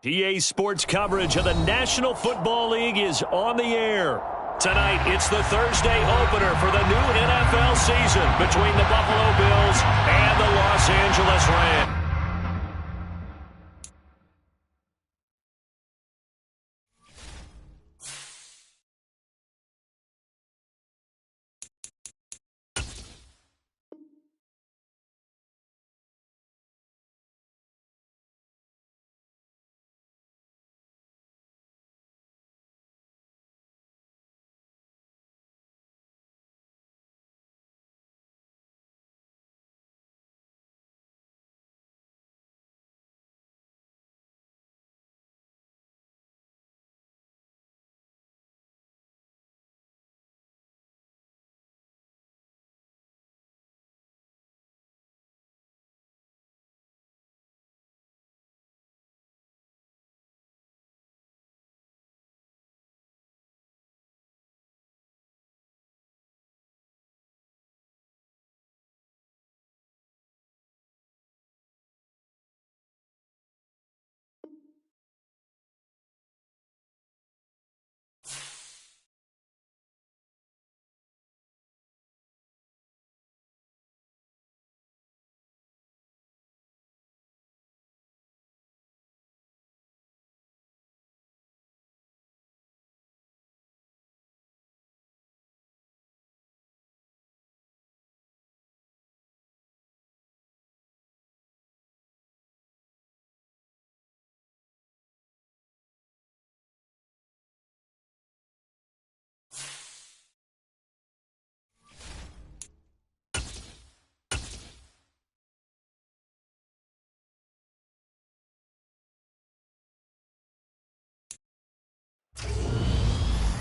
PA Sports coverage of the National Football League is on the air. Tonight, it's the Thursday opener for the new NFL season between the Buffalo Bills and the Los Angeles Rams.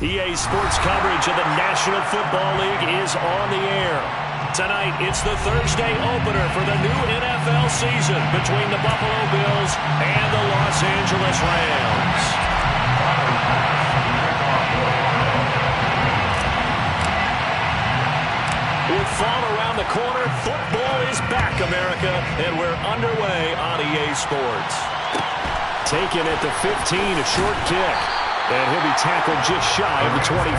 EA Sports coverage of the National Football League is on the air. Tonight, it's the Thursday opener for the new NFL season between the Buffalo Bills and the Los Angeles Rams. With fall around the corner, football is back, America, and we're underway on EA Sports. Taken at the 15, a short kick. And he'll be tackled just shy of the 25.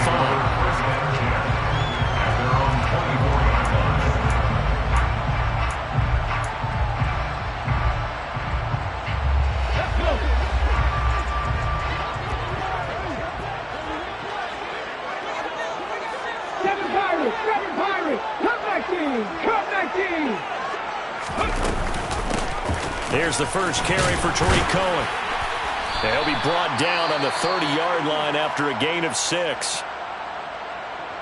Seven Pirates, come back in. There's the first carry for Tariq Cohen. And he'll be brought down on the 30-yard line after a gain of 6.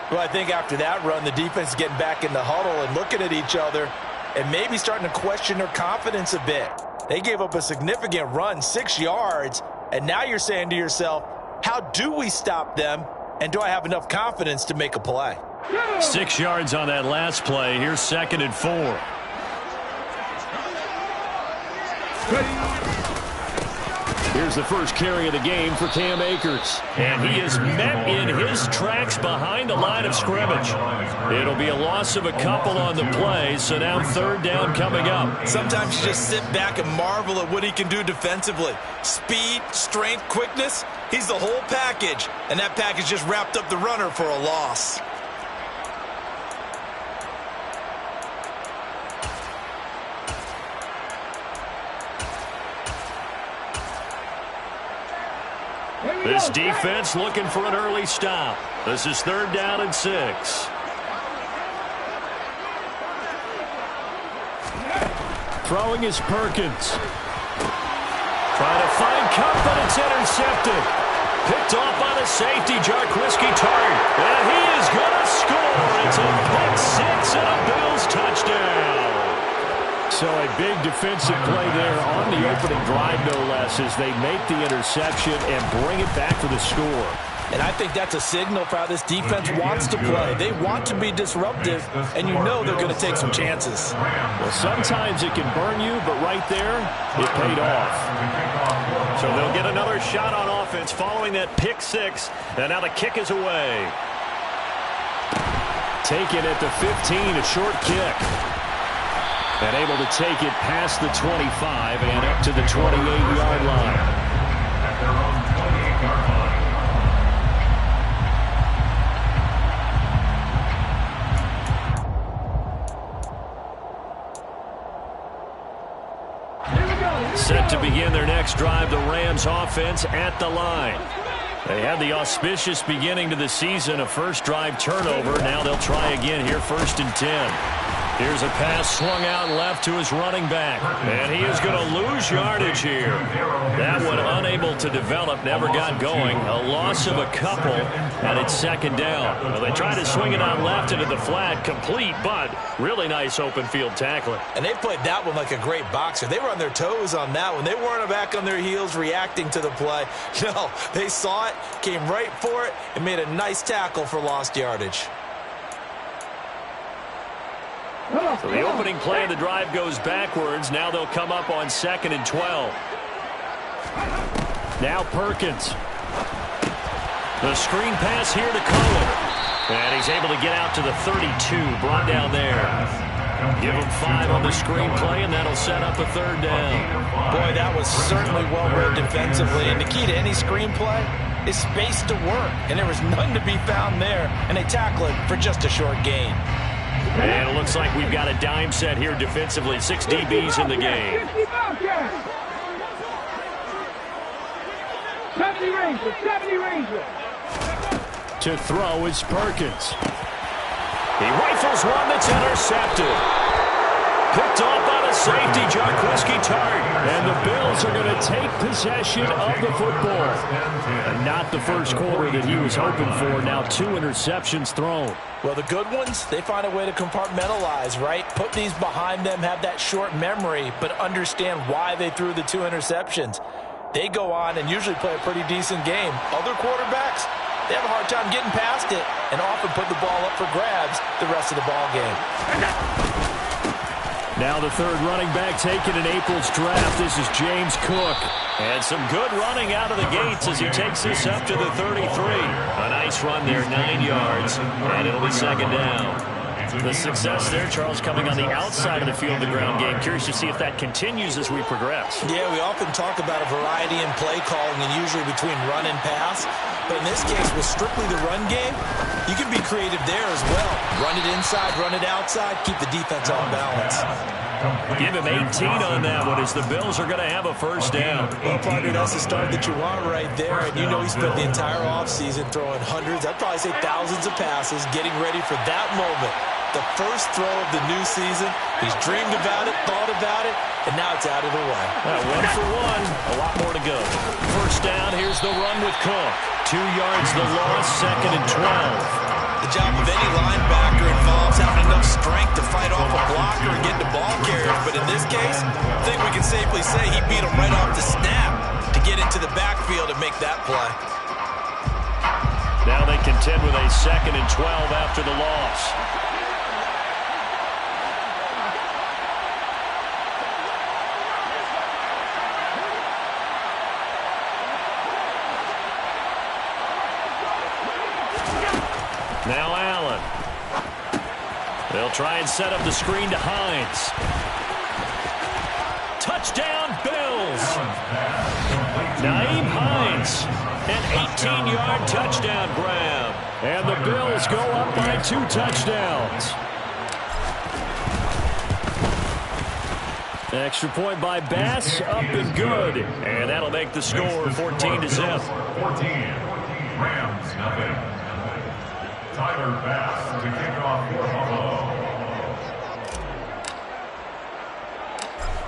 Well, I think after that run, the defense is getting back in the huddle and looking at each other and maybe starting to question their confidence a bit. They gave up a significant run, 6 yards, and now you're saying to yourself, how do we stop them, and do I have enough confidence to make a play? 6 yards on that last play. Here's 2nd and 4. Here's the first carry of the game for Cam Akers. And he is met in his tracks behind the line of scrimmage. It'll be a loss of a couple on the play, so now 3rd down coming up. Sometimes you just sit back and marvel at what he can do defensively. Speed, strength, quickness, he's the whole package. And that package just wrapped up the runner for a loss. This defense looking for an early stop. This is 3rd down and 6. Throwing is Perkins. Trying to find Cup, but it's intercepted. Picked off by the safety, Jarquiski Tartt. And he is going to score. It's a pick 6 and a Bills touchdown. So a big defensive play there on the opening drive, no less, as they make the interception and bring it back for the score. And I think that's a signal for how this defense wants to play. They want to be disruptive, and you know they're going to take some chances. Well, sometimes it can burn you, but right there, it paid off. So they'll get another shot on offense following that pick 6, and now the kick is away. Taken at the 15, a short kick. And able to take it past the 25 and up to the 28-yard line. Set to begin their next drive, the Rams offense at the line. They had the auspicious beginning to the season, a first drive turnover. Now they'll try again here, 1st and 10. Here's a pass swung out left to his running back. And he is going to lose yardage here. That one unable to develop, never got going. A loss of a couple, and it's 2nd down. Well, they tried to swing it out left into the flat, complete, but really nice open field tackling. And they played that one like a great boxer. They were on their toes on that one. They weren't back on their heels reacting to the play. No, they saw it, came right for it, and made a nice tackle for lost yardage. So the opening play of the drive goes backwards. Now they'll come up on 2nd and 12. Now Perkins. The screen pass here to Cohen. And he's able to get out to the 32, brought down there. Give him 5 on the screen play, and that'll set up a 3rd down. Boy, that was certainly well read defensively. And the key to any screen play is space to work. And there was none to be found there. And they tackle it for just a short gain. And it looks like we've got a dime set here defensively. 6 DBs in the game. 70 Rangers. To throw is Perkins. He rifles one that's intercepted. Picked off by the safety, Jarquiski-Tart. And the Bills are going to take possession of the football. And not the first quarter that he was hoping for. Now 2 interceptions thrown. Well, the good ones, they find a way to compartmentalize, right? Put these behind them, have that short memory, but understand why they threw the 2 interceptions. They go on and usually play a pretty decent game. Other quarterbacks, they have a hard time getting past it and often put the ball up for grabs the rest of the ball game. Now the 3rd running back taken in April's draft. This is James Cook. And some good running out of the gates as he takes this up to the 33. A nice run there, 9 yards, and it'll be 2nd down. The success there, Charles, coming on the outside of the field, the ground game. Curious to see if that continues as we progress. Yeah, we often talk about a variety in play calling and usually between run and pass. But in this case, with strictly the run game, you can be creative there as well. Run it inside, run it outside, keep the defense on balance. Give him 18 on that one as the Bills are going to have a 1st down. Well, partner, that's the start that you want right there. And you know he spent the entire offseason throwing hundreds, I'd probably say thousands of passes, getting ready for that moment. The first throw of the new season. He's dreamed about it, thought about it, and now it's out of the way. 1 for 1, a lot more to go. 1st down, here's the run with Cook. 2 yards the loss, 2nd and 12. The job of any linebacker involves having enough strength to fight off a blocker and get to ball carriers. But in this case, I think we can safely say he beat him right off the snap to get into the backfield and make that play. Now they contend with a 2nd and 12 after the loss. Now Allen. They'll try and set up the screen to Hines. Touchdown, Bills. Nyheim Hines. An 18-yard touchdown grab. And the Bills go up by 2 touchdowns. Extra point by Bass, up and good. And that'll make the score 14-0. 14. Rams, nothing. Tyler Bass to kick off for Buffalo.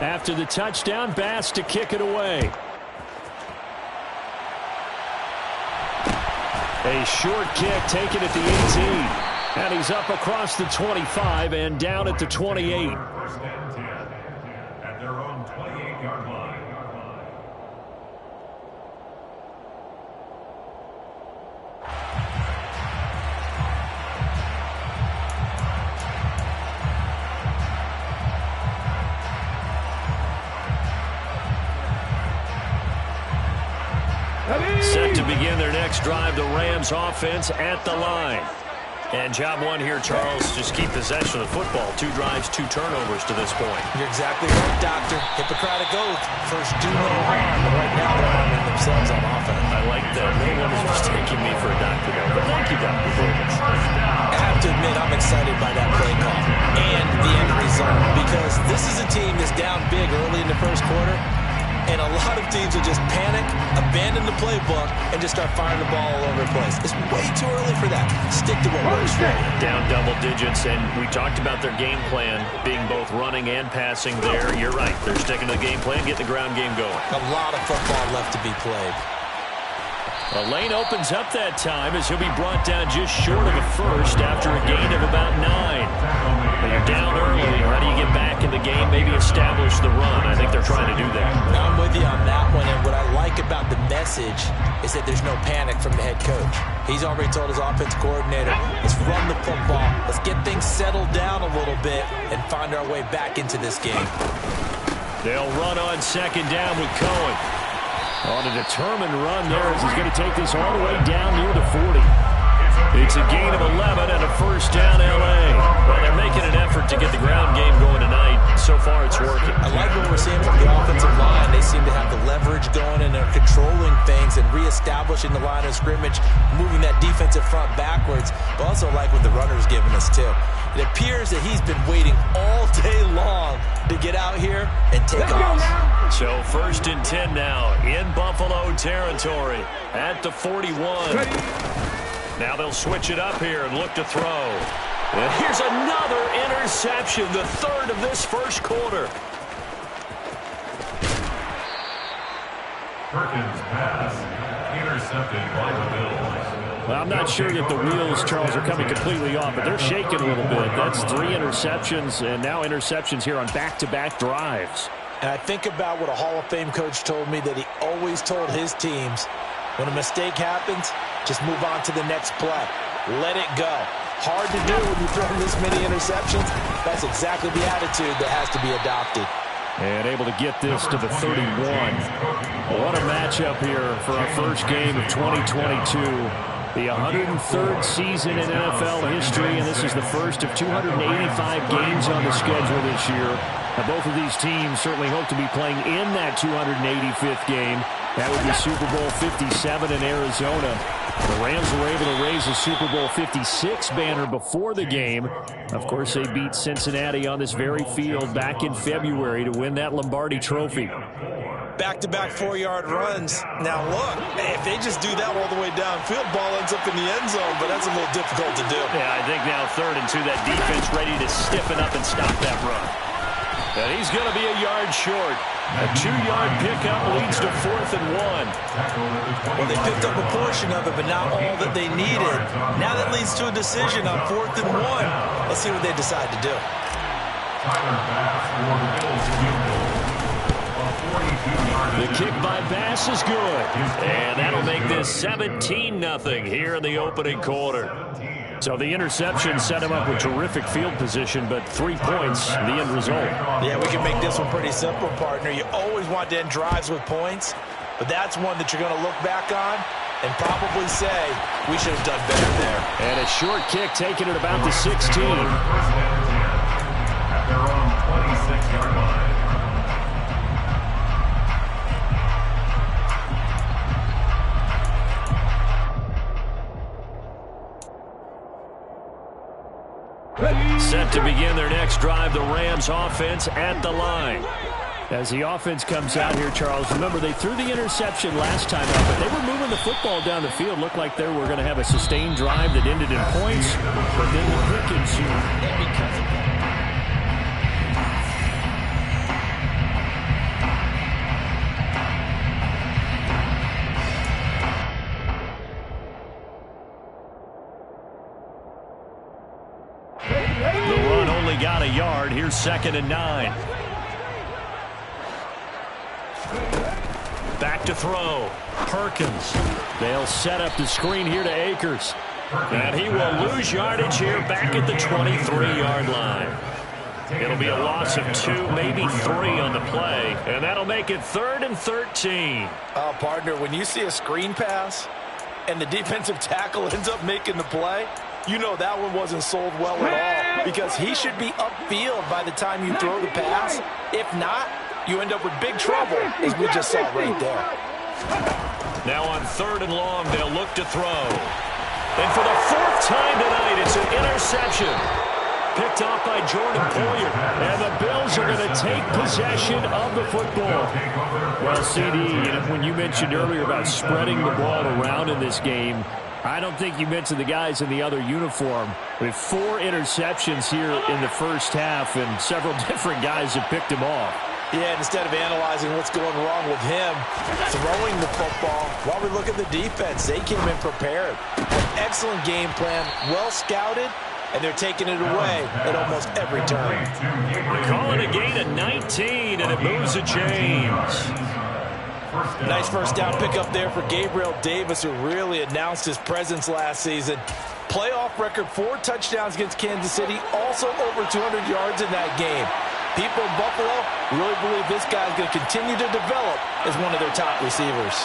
After the touchdown, Bass to kick it away. A short kick taken at the 18. And he's up across the 25 and down at the 28. First and 10 at their own 28-yard line. Set to begin their next drive, the Rams offense at the line. And job one here, Charles, just keep possession of the football. 2 drives, 2 turnovers to this point. You're exactly right, Doctor. Hippocratic oath. First, do no harm. But right now, they're harming themselves on offense. I like that. No one is mistaking me for a doctor, though. But thank you, Dr. Davis. I have to admit, I'm excited by that play call and the end result, because this is a team that's down big early in the first quarter, and a lot of teams will just panic, abandon the playbook, and just start firing the ball all over the place. It's way too early for that. Stick to what works for you. Down double digits, and we talked about their game plan being both running and passing there. You're right. They're sticking to the game plan, getting the ground game going. A lot of football left to be played. The lane opens up that time as he'll be brought down just short of a first after a gain of about 9. But you're down early. How do you get back in the game, maybe establish the run? I think they're trying to do that. I'm with you on that one, and what I like about the message is that there's no panic from the head coach. He's already told his offense coordinator, let's run the football, let's get things settled down a little bit and find our way back into this game. They'll run on second down with Cohen. On a determined run there as he's going to take this all the way down near the 40. It's a gain of 11 and a first down L.A. Well, they're making an effort to get the ground game going tonight. So far, it's working. I like what we're seeing from the offensive line. They seem to have the leverage going, and they're controlling things and reestablishing the line of scrimmage, moving that defensive front backwards. But also like what the runner's giving us, too. It appears that he's been waiting all day long to get out here and take off. So 1st and 10 now in Buffalo territory at the 41. Now they'll switch it up here and look to throw. And here's another interception, the 3rd of this first quarter. Perkins' pass intercepted by the Bills. Well, I'm not sure that the wheels, Charles, are coming completely off, but they're shaking a little bit. That's 3 interceptions, and now interceptions here on back-to-back drives. And I think about what a Hall of Fame coach told me that he always told his teams, when a mistake happens, just move on to the next play. Let it go. Hard to do when you throw this many interceptions. That's exactly the attitude that has to be adopted. And able to get this to the 31. What a matchup here for our first game of 2022. The 103rd season in NFL history, and this is the first of 285 games on the schedule this year. Now, both of these teams certainly hope to be playing in that 285th game. That would be Super Bowl 57 in Arizona. The Rams were able to raise a Super Bowl 56 banner before the game. Of course, they beat Cincinnati on this very field back in February to win that Lombardi Trophy. Back-to-back 4-yard runs. Now, look, if they just do that all the way downfield, ball ends up in the end zone, but that's a little difficult to do. Yeah, I think now 3rd and 2, that defense ready to stiffen up and stop that run. And he's going to be a yard short. A 2-yard pickup leads to 4th and 1. Well, they picked up a portion of it, but not all that they needed. Now that leads to a decision on 4th and 1. Let's see what they decide to do. The kick by Bass is good. And that'll make this 17-0 here in the opening quarter. So the interception set him up with terrific field position, but 3 points, the end result. Yeah, we can make this one pretty simple, partner. You always want to end drives with points, but that's one that you're going to look back on and probably say, we should have done better there. And a short kick taken at about the 16. At their own 26-yard line. Set to begin their next drive, the Rams offense at the line. As the offense comes out here, Charles, remember they threw the interception last time out, but they were moving the football down the field. Looked like they were going to have a sustained drive that ended in points, but then the pick ensued. The run only got a yard. Here's 2nd and 9. Back to throw. Perkins. They'll set up the screen here to Akers. And he will lose yardage here back at the 23-yard line. It'll be a loss of 2, maybe 3 on the play. And that'll make it 3rd and 13. Partner, when you see a screen pass and the defensive tackle ends up making the play, You know that one wasn't sold well at all because he should be upfield by the time you throw the pass. If not, you end up with big trouble, as we just saw right there. Now on 3rd and long, they'll look to throw. And for the 4th time tonight, it's an interception. Picked off by Jordan Poyer. And the Bills are going to take possession of the football. Well, CD, when you mentioned earlier about spreading the ball around in this game, I don't think you mentioned the guys in the other uniform. We have 4 interceptions here in the first half, and several different guys have picked him off. Yeah, instead of analyzing what's going wrong with him throwing the football, while we look at the defense, they came in prepared. An excellent game plan, well scouted, and they're taking it away at almost every turn. They call it a gain of 19, and it moves the chains. Nice first down pickup there for Gabriel Davis, who really announced his presence last season. Playoff record, 4 touchdowns against Kansas City, also over 200 yards in that game. People in Buffalo really believe this guy is going to continue to develop as one of their top receivers.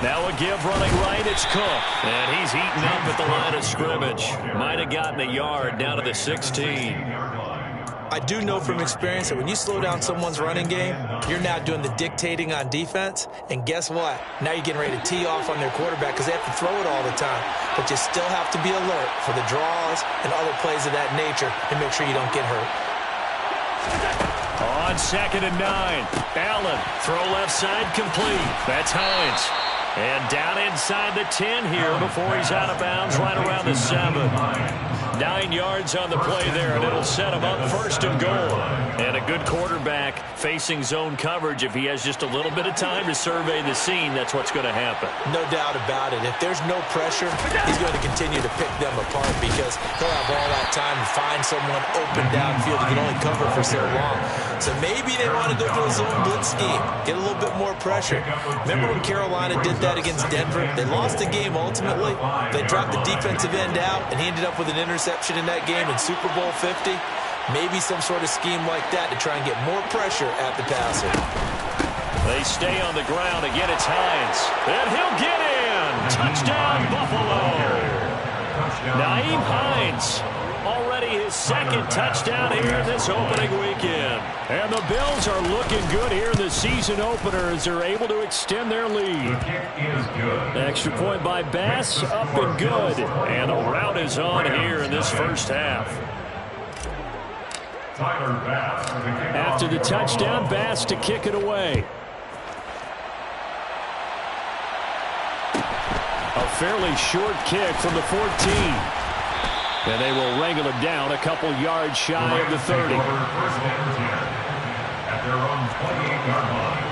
Now a give running right, it's Cook. And he's eaten up at the line of scrimmage. Might have gotten a yard down to the 16. I do know from experience that when you slow down someone's running game, you're now doing the dictating on defense. And guess what? Now you're getting ready to tee off on their quarterback because they have to throw it all the time. But you still have to be alert for the draws and other plays of that nature and make sure you don't get hurt. On 2nd and 9, Allen, throw left side complete. That's Hines. And down inside the 10 here before he's out of bounds right around the 7. 9 yards on the play there, and it'll set him up 1st and goal. And a good quarterback facing zone coverage. If he has just a little bit of time to survey the scene, that's what's going to happen. No doubt about it. If there's no pressure, he's going to continue to pick them apart because he'll have all that time to find someone open downfield. He can only cover for so long. So maybe they want to go to a zone blitz scheme, get a little bit more pressure. Remember when Carolina did that against Denver? They lost the game ultimately. They dropped the defensive end out, and he ended up with an interception in that game in Super Bowl 50. Maybe some sort of scheme like that to try and get more pressure at the passer. They stay on the ground. Again, it's Hines. And he'll get in. Touchdown, Buffalo. Naeem Hines. Already his 2nd touchdown here this opening weekend. And the Bills are looking good here in the season opener as they're able to extend their lead. Extra point by Bass, up and good. And the rout is on here in this first half. After the touchdown, Bass to kick it away. A fairly short kick from the 14. And they will wrangle him down a couple yards shy of the 30. At their own 28-yard line.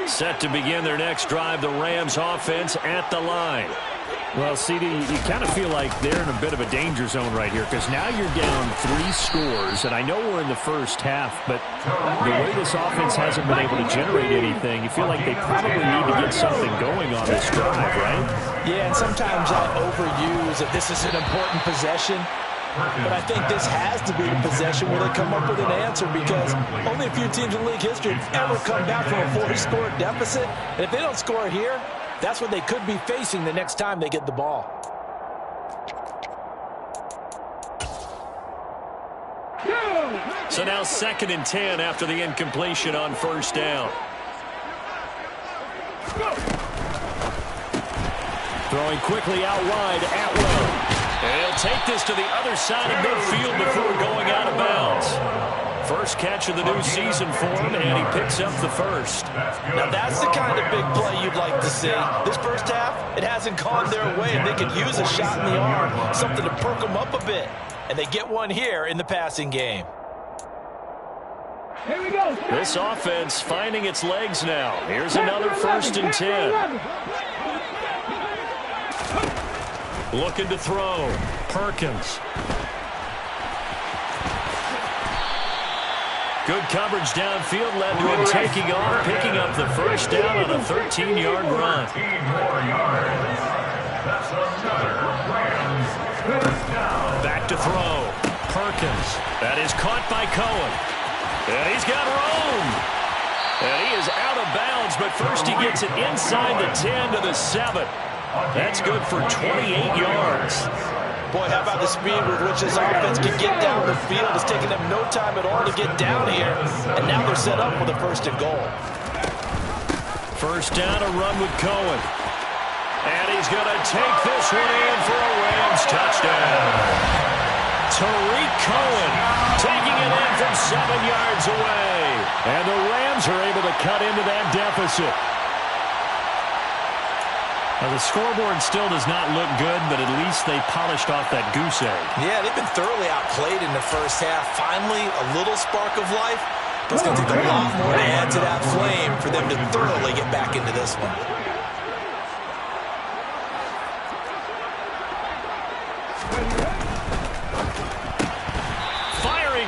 Set to begin their next drive, the Rams offense at the line. Well, CD, you kind of feel like they're in a bit of a danger zone right here because now you're down 3 scores, and I know we're in the first half, but the way this offense hasn't been able to generate anything, you feel like they probably need to get something going on this drive, right? Yeah, and sometimes I overuse that this is an important possession, but I think this has to be the possession where they come up with an answer because only a few teams in league history have ever come back from a 4-score deficit, and if they don't score here, that's what they could be facing the next time they get the ball. So now 2nd and 10 after the incompletion on 1st down. Throwing quickly out wide, Atwell. And he'll take this to the other side of midfield before going out of bounds. First catch of the new season for him, and he picks up the 1st. Now that's the kind of big play you'd like to see. This first half, it hasn't gone their way, and they could use a shot in the arm, something to perk them up a bit. And they get one here in the passing game. Here we go. This offense finding its legs now. Here's another 1st and 10. Looking to throw. Perkins. Good coverage downfield led to him taking off, picking up the 1st down on a 13-yard run. 13 more yards. That's another Rams 1st down. to throw. Perkins. That is caught by Cohen. And he's got room. And he is out of bounds, but first he gets it inside the 10 to the 7. That's good for 28 yards. Boy, how about the speed with which this offense can get down the field? It's taking them no time at all to get down here. And now they're set up with a 1st and goal. First down, a run with Cohen. And he's going to take this one in for a Rams touchdown. Tariq Cohen taking it in from 7 yards away. And the Rams are able to cut into that deficit. Now, the scoreboard still does not look good, but at least they polished off that goose egg. Yeah, they've been thoroughly outplayed in the first half. Finally, a little spark of life. But it's going to take a lot more to add to that flame for them to thoroughly get back into this one.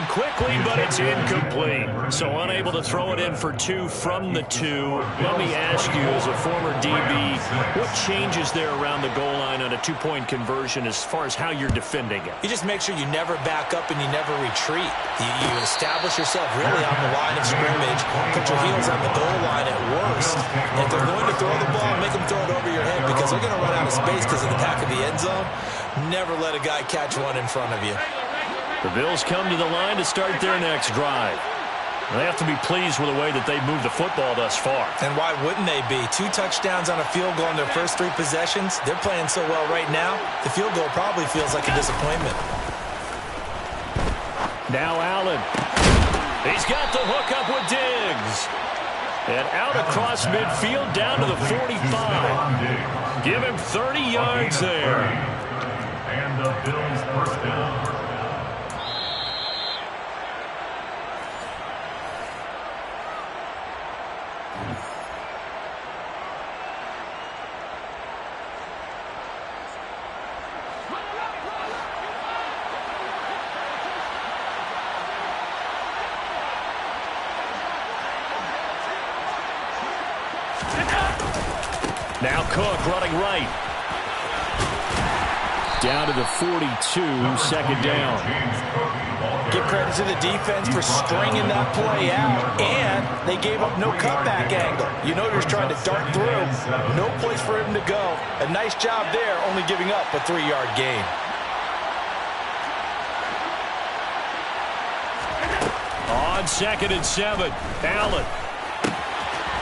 Quickly, but it's incomplete. So unable to throw it in for 2 from the 2. Let me ask you, as a former DB, what changes there around the goal line on a 2-point conversion as far as how you're defending it? You just make sure you never back up and you never retreat. You establish yourself really on the line of scrimmage, put your heels on the goal line at worst. If they're going to throw the ball, make them throw it over your head because they're going to run out of space because of the back of the end zone. Never let a guy catch one in front of you. The Bills come to the line to start their next drive. They have to be pleased with the way that they've moved the football thus far. And why wouldn't they be? 2 touchdowns on a field goal in their first 3 possessions. They're playing so well right now, the field goal probably feels like a disappointment. Now Allen. He's got the hook up with Diggs. And out across midfield down to the 45. Give him 30 yards there. And the Bills first down. Now Cook running right. Down to the 42, 2nd down. Give credit to the defense for stringing that play out, and they gave up no cutback angle. You know you're trying to dart through. No place for him to go. A nice job there, only giving up a 3-yard gain. On 2nd and 7, Allen.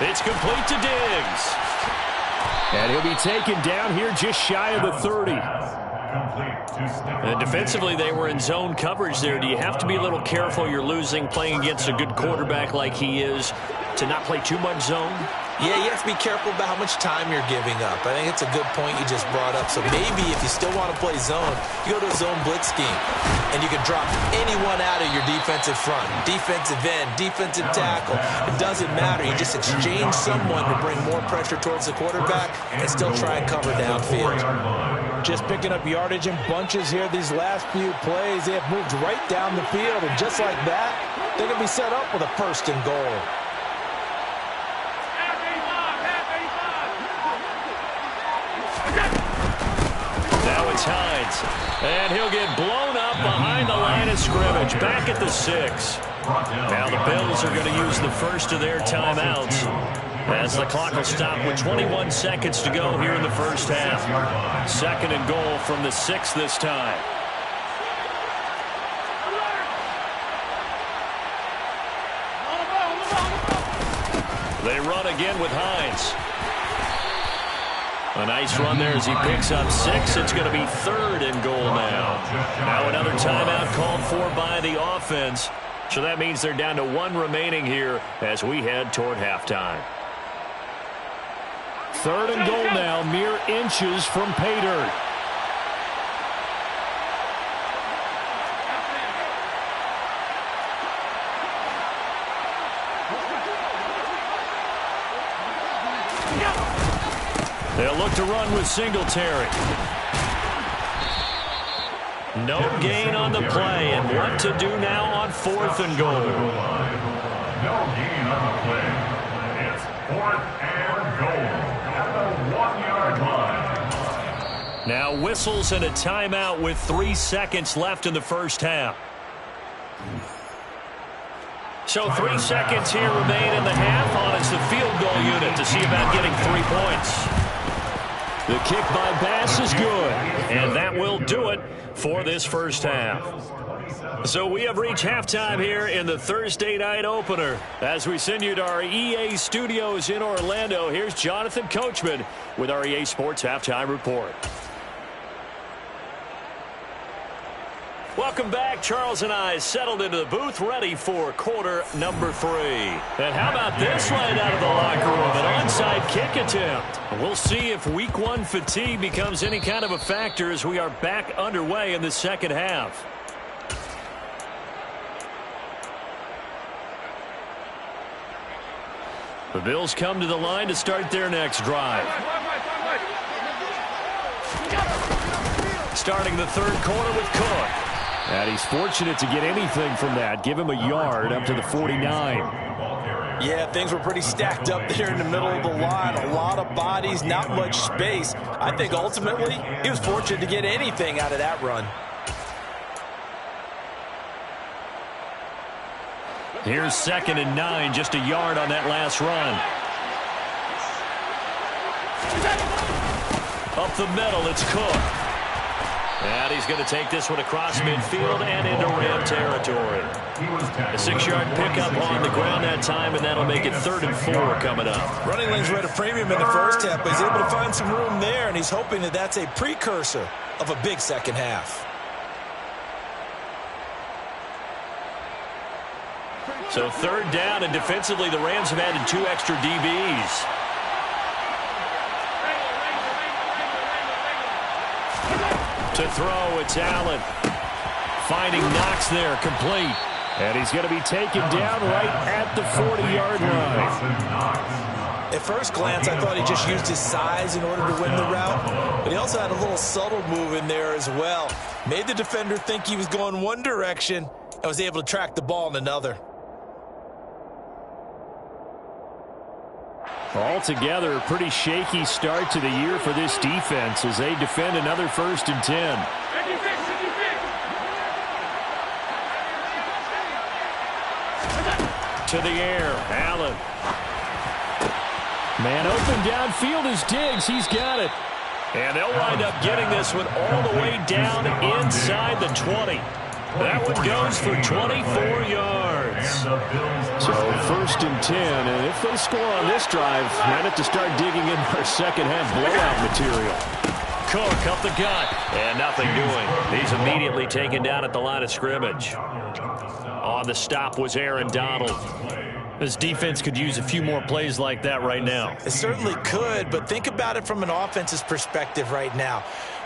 It's complete to Diggs. And he'll be taken down here just shy of the 30. And defensively, they were in zone coverage there. Do you have to be a little careful? You're losing, playing against a good quarterback like he is, to not play too much zone? Yeah, you have to be careful about how much time you're giving up. I think it's a good point you just brought up. So maybe if you still want to play zone, you go to a zone blitz scheme. And you can drop anyone out of your defensive front. Defensive end, defensive tackle. It doesn't matter. You just exchange someone to bring more pressure towards the quarterback and still try and cover downfield. Just picking up yardage in bunches here these last few plays. They have moved right down the field. And just like that, they're going to be set up with a 1st and goal. Hines, and he'll get blown up behind the line of scrimmage, back at the 6. Now the Bills are going to use the first of their timeouts as the clock will stop with 21 seconds to go here in the first half. 2nd and goal from the 6 this time. They run again with Hines. A nice run there as he picks up 6. It's going to be 3rd and goal now. Now another timeout called for by the offense. So that means they're down to 1 remaining here as we head toward halftime. 3rd and goal now, mere inches from pay dirt. They'll look to run with Singletary. No gain on the play, and what to do now on 4th and goal. No gain on the play. It's 4th and goal at the 1-yard line. Now whistles and a timeout with 3 seconds left in the first half. So 3 seconds here remain in the half on it's the field goal unit to see about getting 3 points. The kick by Bass is good, and that will do it for this first half. So we have reached halftime here in the Thursday night opener. As we send you to our EA studios in Orlando, here's Jonathan Coachman with our EA Sports Halftime Report. Welcome back. Charles and I settled into the booth ready for quarter number 3. And how about this right out of the locker room? An onside kick attempt. We'll see if week 1 fatigue becomes any kind of a factor as we are back underway in the second half. The Bills come to the line to start their next drive. Starting the third quarter with Cook. And he's fortunate to get anything from that. Give him a yard up to the 49. Yeah, things were pretty stacked up there in the middle of the line. A lot of bodies, not much space. I think ultimately he was fortunate to get anything out of that run. Here's 2nd and 9, just a yard on that last run. Up the middle, it's Cook. And he's going to take this one across midfield and into Ram territory. A 6-yard pickup on the ground that time, and that'll make it 3rd and 4 coming up. Running lanes were at a premium in the first half, but he's able to find some room there, and he's hoping that that's a precursor of a big second half. So 3rd down, and defensively the Rams have added 2 extra DBs. To throw, it's Allen. Finding Knox there, complete. And he's going to be taken down right at the 40-yard line. At first glance, I thought he just used his size in order to win the route, but he also had a little subtle move in there as well. Made the defender think he was going one direction and was able to track the ball in another. Altogether, a pretty shaky start to the year for this defense as they defend another 1st and 10. To the air, Allen. Man open downfield is Diggs. He's got it. And they'll wind up getting this one all the way down inside the 20. That one goes for 24 yards. So 1st and 10, and if they score on this drive, might have to start digging in our second half blowout material. Cook up the gut, and nothing doing. He's immediately taken down at the line of scrimmage. On the stop was Aaron Donald. This defense could use a few more plays like that right now. It certainly could, but think about it from an offense's perspective right now.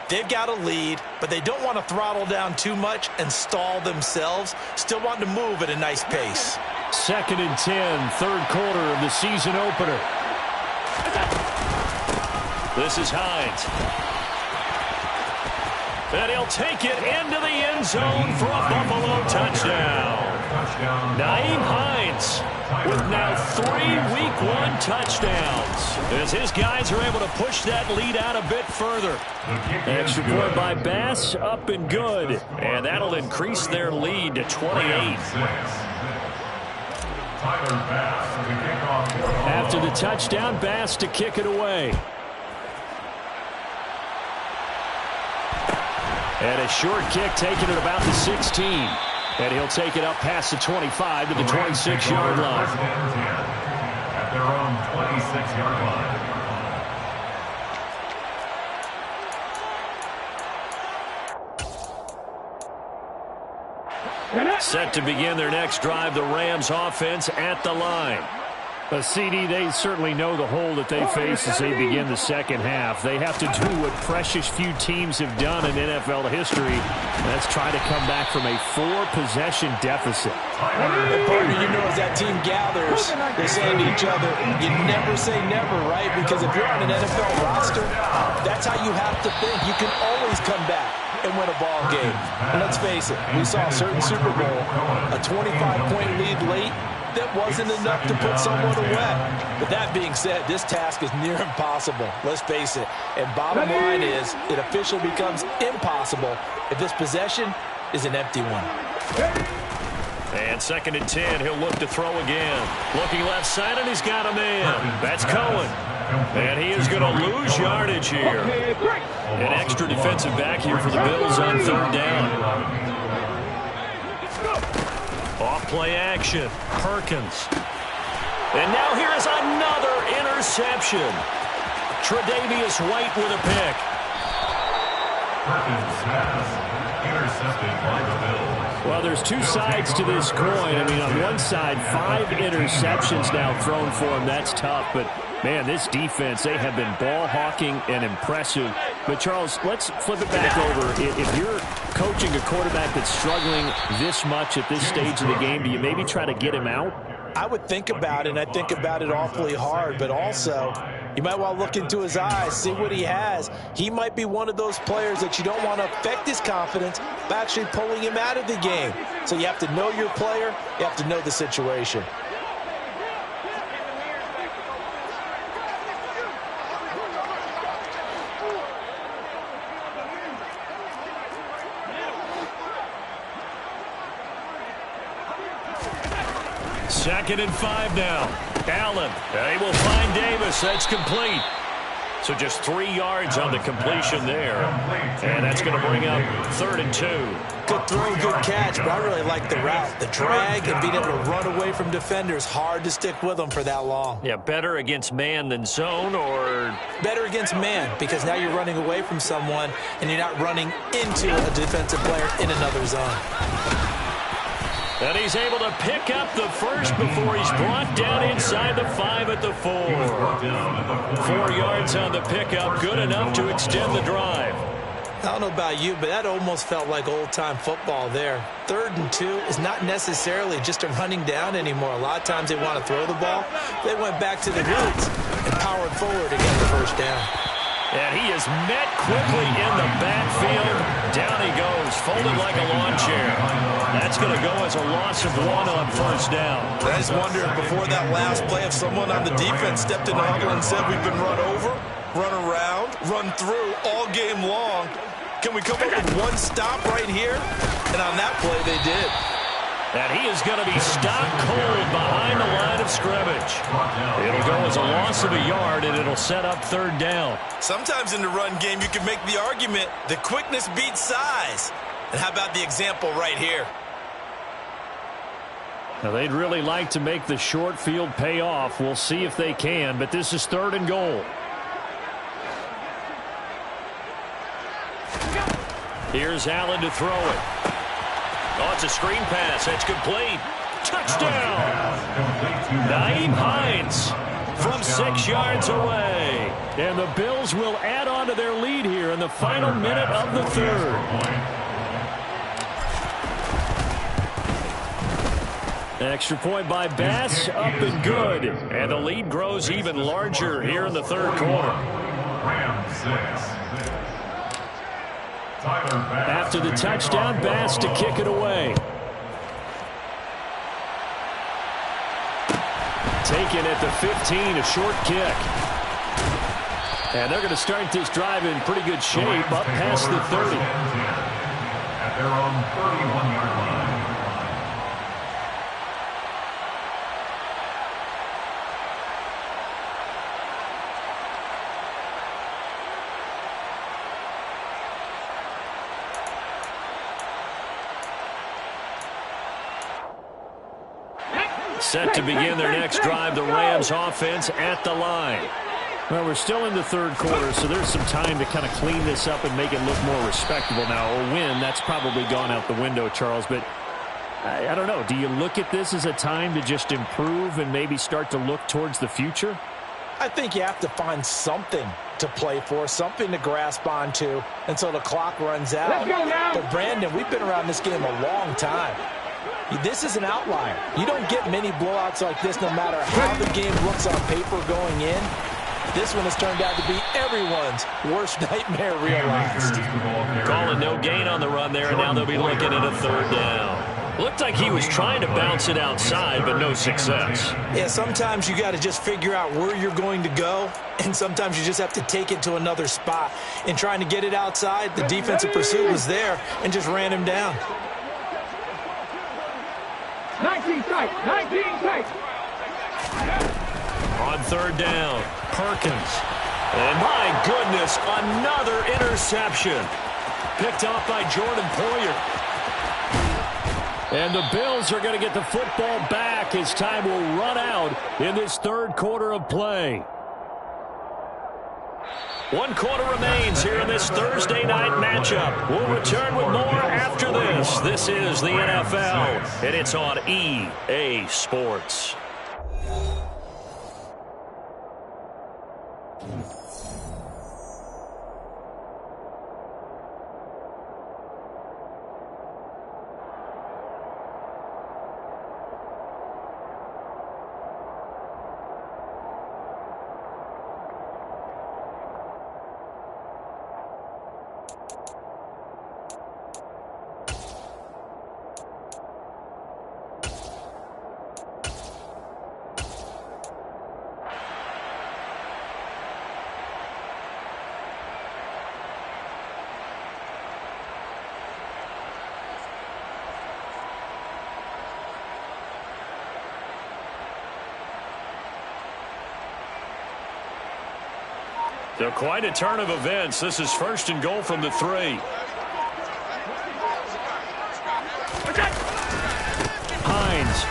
They've got a lead, but they don't want to throttle down too much and stall themselves. Still want to move at a nice pace. 2nd and 10, 3rd quarter of the season opener. This is Hines. And he'll take it into the end zone for a Buffalo touchdown. Nyheim Hines with now 3 Week 1 touchdowns as his guys are able to push that lead out a bit further. Extra point by Bass, up and good. And that'll increase their lead to 28. After the touchdown, Bass to kick it away. And a short kick taken at about the 16. And he'll take it up past the 25 to the 26-yard line. At their own 26-yard line. Set to begin their next drive, the Rams offense at the line. A CD, they certainly know the hole that they face as they begin the second half. They have to do what precious few teams have done in NFL history. That's try to come back from a 4-possession deficit. And partner, you know, as that team gathers, they're saying to each other, you never say never, right? Because if you're on an NFL roster, that's how you have to think. You can always come back and win a ball game. And let's face it, we saw a certain Super Bowl, a 25-point lead late, that wasn't enough to put someone away. But that being said, this task is near impossible. Let's face it. And bottom line is, it officially becomes impossible if this possession is an empty one. And 2nd and 10, he'll look to throw again. Looking left side, and he's got a man. That's Cohen. And he is going to lose yardage here. An extra defensive back here for the Bills on 3rd down. Off-play action. Perkins. And now here is another interception. Tre'Davious White with a pick. Perkins has intercepted by the Bills. Well, there's two sides to this coin. I mean, on one side, 5 interceptions now thrown for him. That's tough. But, man, this defense, they have been ball hawking and impressive. But, Charles, let's flip it back over. If you're coaching a quarterback that's struggling this much at this stage of the game, do you maybe try to get him out? I would think about it, and I think about it awfully hard. But also, you might want to look into his eyes, see what he has. He might be one of those players that you don't want to affect his confidence by actually pulling him out of the game. So you have to know your player. You have to know the situation. Second and 5 now. Allen, they will find Davis. That's complete. So just 3 yards on the completion there. And that's going to bring up 3rd and 2. Good throw, good catch, but I really like the route. The drag and being able to run away from defenders, hard to stick with them for that long. Yeah, better against man than zone, or? Better against man, because now you're running away from someone and you're not running into a defensive player in another zone. And he's able to pick up the first before he's brought down inside the 5 at the 4. 4 yards on the pickup, good enough to extend the drive. I don't know about you, but that almost felt like old-time football there. 3rd and 2 is not necessarily just a running down anymore. A lot of times they want to throw the ball. They went back to the roots and powered forward to get the first down. And he is met quickly in the backfield. Down he goes, folded like a lawn chair. That's going to go as a loss of 1 on 1st down. I just wondered before that last play if someone on the defense stepped in the huddle and said we've been run over, run around, run through all game long. Can we come up with one stop right here? And on that play, they did. And he is going to be stopped cold behind the line of scrimmage. It'll go as a loss of a yard, and it'll set up 3rd down. Sometimes in the run game, you can make the argument that quickness beats size. And how about the example right here? Now, they'd really like to make the short field pay off. We'll see if they can, but this is 3rd and goal. Here's Allen to throw it. Oh, it's a screen pass. That's complete. Touchdown. Nyheim Hines from 6 yards away. And the Bills will add on to their lead here in the final minute of the 3rd. Extra point by Bass, up and good. And the lead grows even larger here in the 3rd quarter. Rams 6. After the touchdown, Bass to kick it away. Taken at the 15, a short kick. And they're going to start this drive in pretty good shape, up past the 30. At their own 31-yard line. Set to begin their next drive, the Rams offense at the line. Well, we're still in the 3rd quarter, so there's some time to kind of clean this up and make it look more respectable now. A win, that's probably gone out the window, Charles, but I don't know. Do you look at this as a time to just improve and maybe start to look towards the future? I think you have to find something to play for, something to grasp onto until the clock runs out. Let's go now. But, Brandon, we've been around this game a long time. This is an outlier. You don't get many blowouts like this no matter how the game looks on paper going in. This one has turned out to be everyone's worst nightmare realized. Calling no gain on the run there, and now they'll be looking at a 3rd down. Looked like he was trying to bounce it outside, but no success. Yeah, sometimes you got to just figure out where you're going to go, and sometimes you just have to take it to another spot. In trying to get it outside, the defensive pursuit was there and just ran him down. 19 tight, 19 tight. On third down, Perkins. And my goodness, another interception. Picked off by Jordan Poyer. And the Bills are going to get the football back as time will run out in this third quarter of play. 1 quarter remains here in this Thursday night matchup. We'll return with more after this. This is the NFL, and it's on EA Sports. So quite a turn of events. This is 1st and goal from the 3. Hines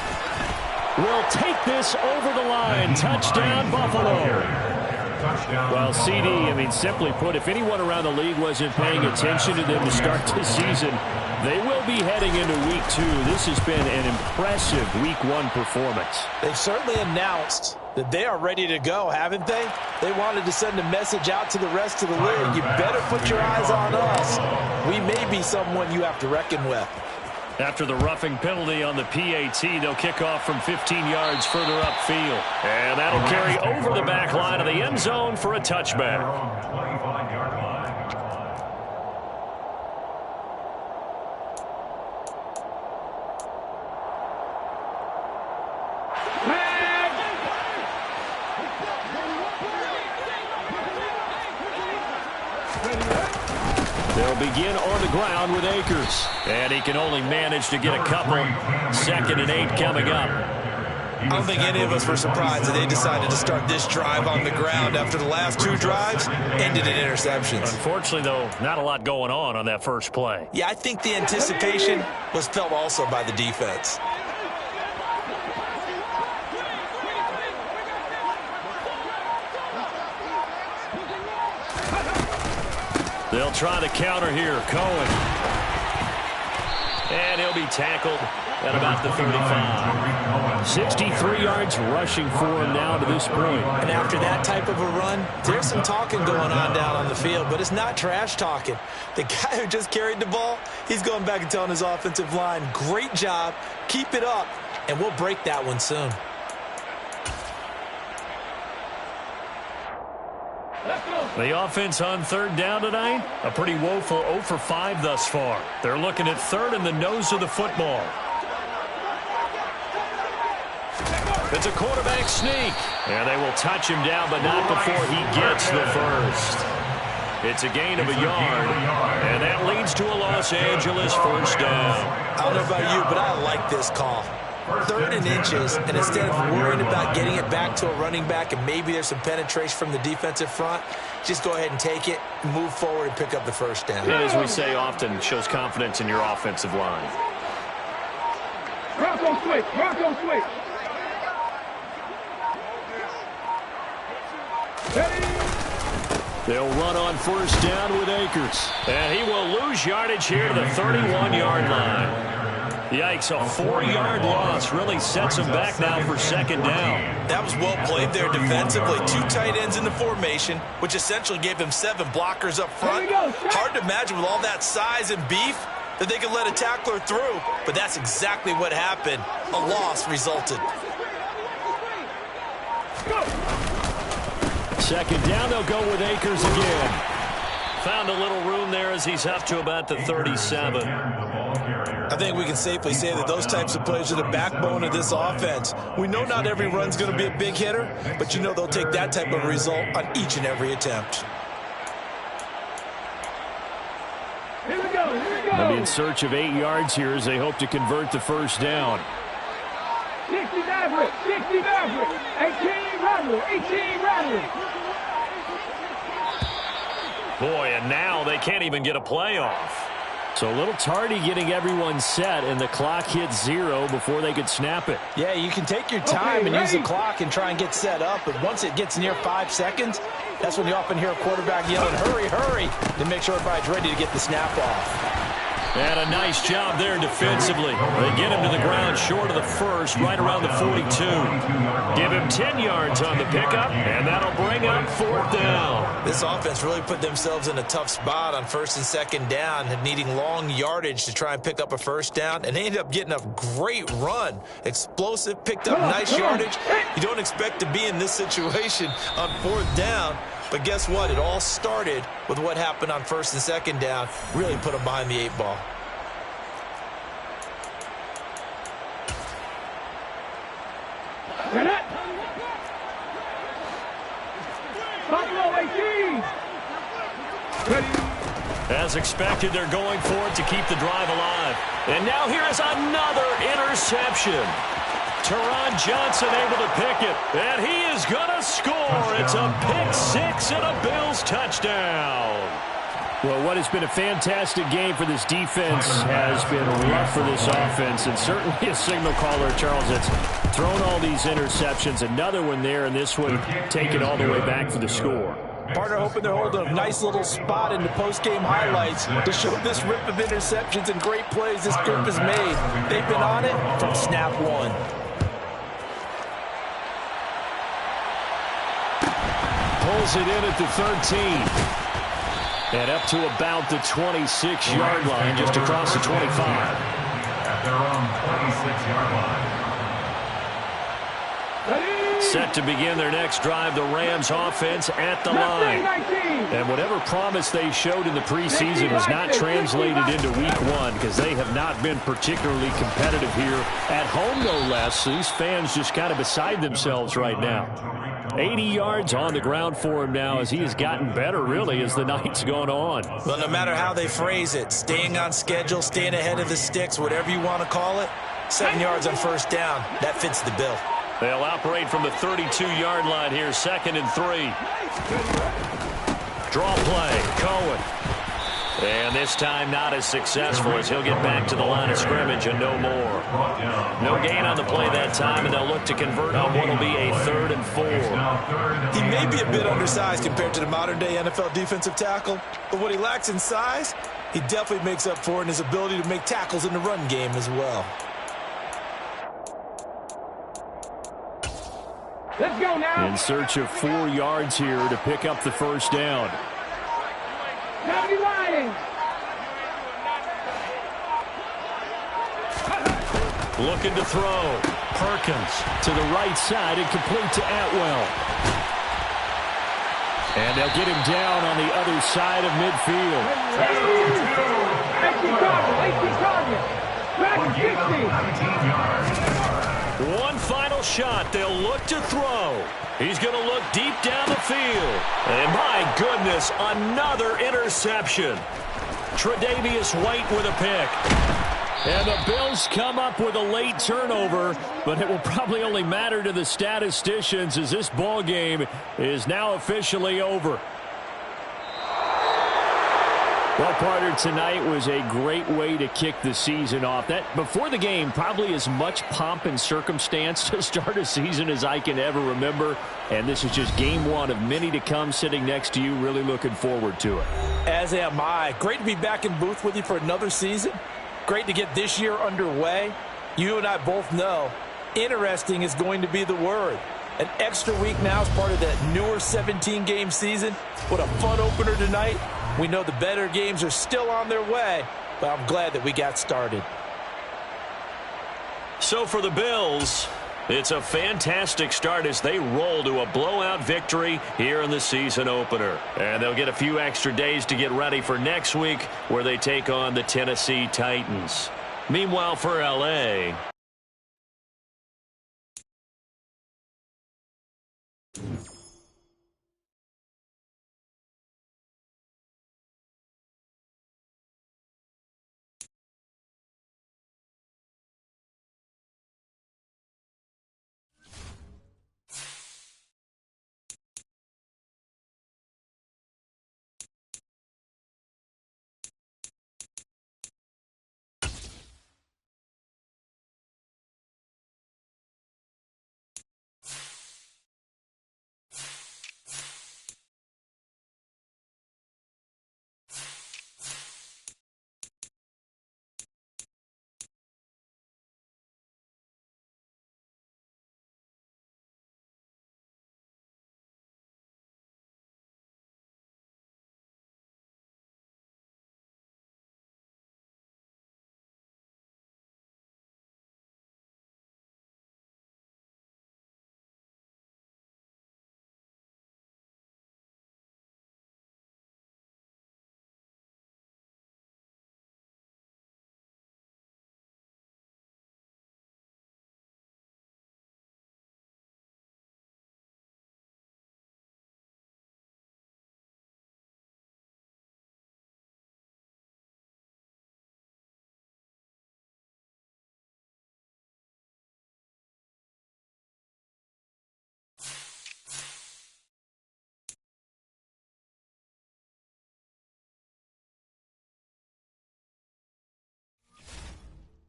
will take this over the line. Touchdown, Buffalo. Well, CD, I mean, simply put, if anyone around the league wasn't paying attention to them to start this season, they will be heading into Week 2. This has been an impressive Week 1 performance. They've certainly announced that they are ready to go, haven't they? They wanted to send a message out to the rest of the league. You better put your eyes on us. We may be someone you have to reckon with. After the roughing penalty on the PAT, they'll kick off from 15 yards further upfield. And that'll carry over the back line of the end zone for a touchback. They'll begin on the ground with Akers. And he can only manage to get a couple. 2nd and 8 coming up. I don't think any of us were surprised that they decided to start this drive on the ground after the last 2 drives ended in interceptions. Unfortunately, though, not a lot going on that first play. Yeah, I think the anticipation was felt also by the defense. They'll try the counter here. Cohen. And he'll be tackled at about the 35. 63 yards rushing for him now to this point. And after that type of a run, there's some talking going on down on the field, but it's not trash talking. The guy who just carried the ball, he's going back and telling his offensive line, great job, keep it up, and we'll break that one soon. The offense on third down tonight, a pretty woeful 0 for 5 thus far. They're looking at third in the nose of the football. It's a quarterback sneak. And they will touch him down, but not before he gets the first. It's a gain of a yard, and that leads to a Los Angeles first down. I don't know about you, but I like this call. 3rd and inches, and instead of worrying about getting it back to a running back and maybe there's some penetration from the defensive front, just go ahead and take it, move forward, and pick up the first down. And as we say often, shows confidence in your offensive line. Bronco switch, Bronco switch. They'll run on first down with Akers. And he will lose yardage here to the 31-yard line. Yikes, a 4-yard loss really sets him back now for 2nd down. That was well played there defensively. 2 tight ends in the formation, which essentially gave hthem 7 blockers up front. Hard to imagine with all that size and beef that they could let a tackler through, but that's exactly what happened. A loss resulted. 2nd down, they'll go with Akers again. Found a little room there as he's up to about the 37. I think we can safely say that those types of plays are the backbone of this offense. We know not every run's going to be a big hitter, but you know they'll take that type of result on each and every attempt. Here we go, here we go. They'll be in search of 8 yards here as they hope to convert the first down. 60 Maverick, 60 Maverick, 18 Rattler, 18 Rattler. Boy, and now they can't even get a play off. So a little tardy getting everyone set, and the clock hits 0 before they could snap it. Yeah, you can take your time and use the clock and try and get set up, but once it gets near 5 seconds, that's when you often hear a quarterback yelling, hurry, hurry, to make sure everybody's ready to get the snap off. And a nice job there defensively. They get him to the ground short of the first, right around the 42. Give him 10 yards on the pickup, and that'll bring up 4th down. This offense really put themselves in a tough spot on 1st and 2nd down, needing long yardage to try and pick up a first down, and they ended up getting a great run. Explosive, picked up nice yardage. You don't expect to be in this situation on 4th down. But guess what? It all started with what happened on 1st and 2nd down. Really put them behind the 8 ball. Buffalo 18. As expected, they're going for it to keep the drive alive. And now here is another interception. Teron Johnson able to pick it, and he is going to score. It's a pick 6 and a Bills touchdown. Well, what has been a fantastic game for this defense has been rough for this offense, and certainly a signal caller, Charles, that's thrown all these interceptions. Another one there, and this one taken all the way back for the score. Partner hoping they're holding a nice little spot in the post-game highlights to show this rip of interceptions and great plays this group has made. They've been on it from snap 1. Pulls it in at the 13. And up to about the 26-yard line, just across the 25. At their own 26-yard line. Set to begin their next drive, the Rams offense at the line. And whatever promise they showed in the preseason has not translated into week 1 because they have not been particularly competitive here at home, no less. So these fans just kind of beside themselves right now. 80 yards on the ground for him now as he has gotten better, really, as the night's gone on. Well, no matter how they phrase it, staying on schedule, staying ahead of the sticks, whatever you want to call it, 7 yards on first down, that fits the bill. They'll operate from the 32-yard line here, 2nd and 3. Draw play, Cohen. And this time not as successful as he'll get back to the line of scrimmage and no more. No gain on the play that time, and they'll look to convert on what will be a 3rd and 4. He may be a bit undersized compared to the modern-day NFL defensive tackle, but what he lacks in size, he definitely makes up for in his ability to make tackles in the run game as well. Let's go now. In search of 4 yards here to pick up the first down. County Lions. Looking to throw. Perkins to the right side and complete to Atwell. And they'll get him down on the other side of midfield. 18 target. Back 60. One final shot. They'll look to throw. He's going to look deep down the field. And my goodness, another interception. Tre'Davious White with a pick. And the Bills come up with a late turnover, but it will probably only matter to the statisticians as this ball game is now officially over. Well, partner, tonight was a great way to kick the season off. That before the game, probably as much pomp and circumstance to start a season as I can ever remember. And this is just game 1 of many to come sitting next to you. Really looking forward to it. As am I. Great to be back in booth with you for another season. Great to get this year underway. You and I both know interesting is going to be the word. An extra week now as part of that newer 17-game season. What a fun opener tonight. We know the better games are still on their way, but I'm glad that we got started. So for the Bills, it's a fantastic start as they roll to a blowout victory here in the season opener. And they'll get a few extra days to get ready for next week where they take on the Tennessee Titans. Meanwhile, for L.A.,